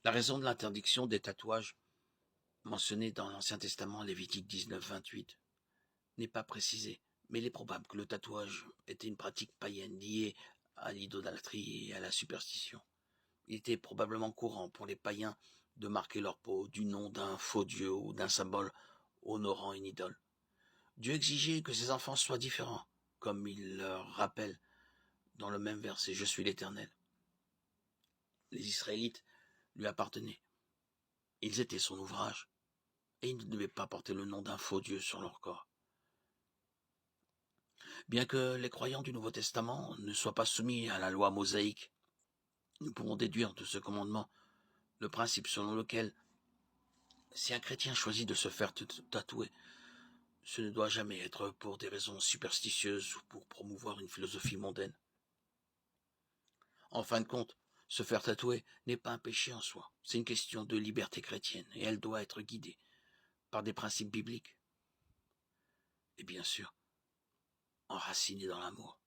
La raison de l'interdiction des tatouages mentionnée dans l'Ancien Testament, Lévitique 19, 28, n'est pas précisée, mais il est probable que le tatouage était une pratique païenne liée à l'idolâtrie et à la superstition. Il était probablement courant pour les païens de marquer leur peau du nom d'un faux dieu ou d'un symbole honorant une idole. Dieu exigeait que ses enfants soient différents, comme il leur rappelle dans le même verset, je suis l'Éternel. Les Israélites lui appartenaient. Ils étaient son ouvrage, et ils ne devaient pas porter le nom d'un faux Dieu sur leur corps. Bien que les croyants du Nouveau Testament ne soient pas soumis à la loi mosaïque, nous pouvons déduire de ce commandement le principe selon lequel si un chrétien choisit de se faire tatouer, ce ne doit jamais être pour des raisons superstitieuses ou pour promouvoir une philosophie mondaine. En fin de compte, se faire tatouer n'est pas un péché en soi, c'est une question de liberté chrétienne et elle doit être guidée par des principes bibliques et bien sûr enracinée dans l'amour.